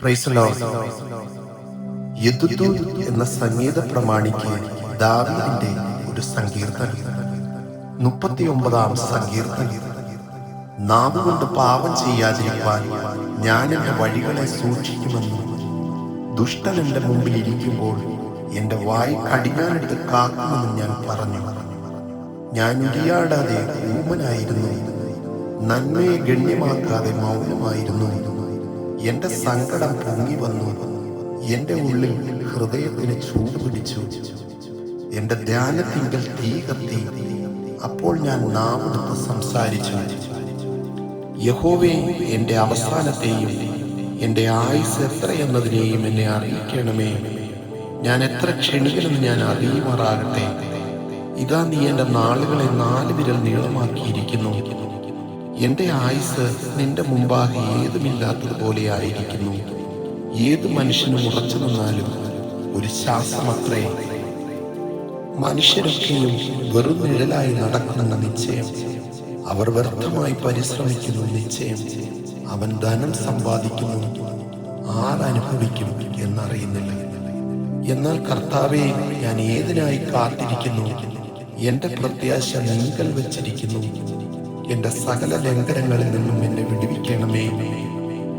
Praise the Lord. യെദുഥൂൻ എന്ന സംഗീത പ്രമാണിക്ക് ദാവീദിന്റെ ഒരു സങ്കീർത്തനം. 39-ാം സങ്കീർത്തനം. നാവുകൊണ്ട് പാപം ചെയ്യാതിരിക്കാൻ ഞാൻ എൻ്റെ വഴികളെ സൂക്ഷിക്കുമെന്നും ദുഷ്ടൻ എൻ്റെ മുമ്പിൽ ഇരിക്കുമ്പോൾ എൻ്റെ വായ് കടിഞ്ഞാനിട്ട് കാക്കുമെന്നും ഞാൻ പറഞ്ഞു. ഞാൻ ഉരിയാടാതെ ഊമനായിരുന്നു, നന്മയെ ഗണ്യമാക്കാതെ മൗനമായിരുന്നു. എൻ്റെ സങ്കടം പൊങ്ങി വന്നു, എൻ്റെ ഉള്ളിൽ ഹൃദയത്തിന് ചൂട് പിടിച്ചു. എൻ്റെ ധ്യാനത്തിങ്കൽ തീ കത്തി, അപ്പോൾ ഞാൻ നാവെടുത്ത് സംസാരിച്ചു. യഹോവേ, എൻ്റെ അവസാനത്തെയും എൻ്റെ ആയുസ് എത്രയെന്നതിനെയും എന്നെ അറിയിക്കണമേ. ഞാൻ എത്ര ക്ഷണികനെന്ന് ഞാൻ അറിയുമാറാകട്ടെ. ഇതാ, നീ എൻ്റെ നാളുകളെ 4 വിരൽ നീളമാക്കിയിരിക്കുന്നു. എൻ്റെ ആയുസ് നിന്റെ മുമ്പാകെ ഏതുമില്ലാത്തതുപോലെ ആയിരിക്കുന്നു. ഏത് മനുഷ്യനും ഉറച്ചു നിന്നാലും ഒരു ശ്വാസമത്രേ. മനുഷ്യരൊക്കെയും വെറും നിഴലായി നടക്കുന്ന നിശ്ചയം. അവർ വ്യർത്ഥമായി പരിശ്രമിക്കുന്നു നിശ്ചയം. അവൻ ധനം സമ്പാദിക്കുന്നു, ആരനുഭവിക്കും എന്നറിയുന്നില്ല. എന്നാൽ കർത്താവേ, ഞാൻ ഏതിനായി കാത്തിരിക്കുന്നു? എൻ്റെ പ്രത്യാശ നീങ്കൽ വച്ചിരിക്കുന്നു. എൻ്റെ സകല ലംഘനങ്ങളിൽ നിന്നും എന്നെ വിടുവിക്കണമേ.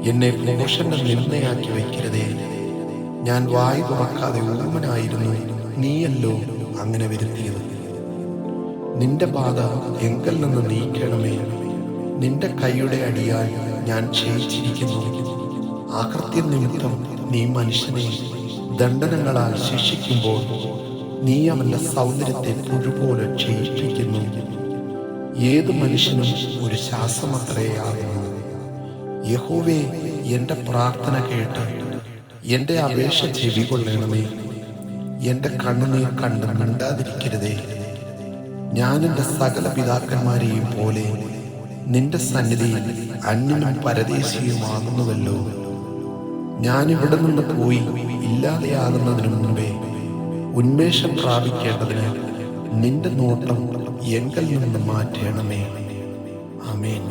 എന്നെ മോശന്റെ നിന്ദയാക്കി വയ്ക്കരുതേ. ഞാൻ വായു തുറക്കാതെ ഊമനായിരുന്നു, നീയല്ലോ അങ്ങനെ വരുത്തിയത്. നിന്റെ പാത എങ്കൽ നിന്ന് നീക്കണമേ. നിന്റെ കൈയുടെ അടിയാൽ ഞാൻ ക്ഷയിച്ചിരിക്കുന്നു. അകൃത്യം നിമിത്തം നീ മനുഷ്യനെ ദണ്ഡനങ്ങളാൽ ശിക്ഷിക്കുമ്പോൾ നീ അവന്റെ സൗന്ദര്യത്തെ പുഴുപോലെ ക്ഷയിപ്പിക്കുന്നു. ഏത് മനുഷ്യനും ഒരു ശ്വാസമത്രയാകുന്നു. യഹോവേ, എൻ്റെ പ്രാർത്ഥന കേട്ട് എൻ്റെ അപേക്ഷ ചെവികൊള്ളണമേ. എൻ്റെ കണ്ണുനീർ കണ്ട് മിണ്ടാതിരിക്കരുതേ. ഞാൻ എൻ്റെ സകല പിതാക്കന്മാരെയും പോലെ നിന്റെ സന്നിധിയിൽ അന്യനും പരദേശിയുമാകുന്നുവല്ലോ. ഞാൻ ഇവിടെ നിന്ന് പോയി ഇല്ലാതെയാകുന്നതിനു മുമ്പേ ഉന്മേഷം പ്രാപിക്കേണ്ടതിന് നിന്റെ നോട്ടം എങ്കൽ നിന്ന് മാറ്റണമേ. ആമേൻ.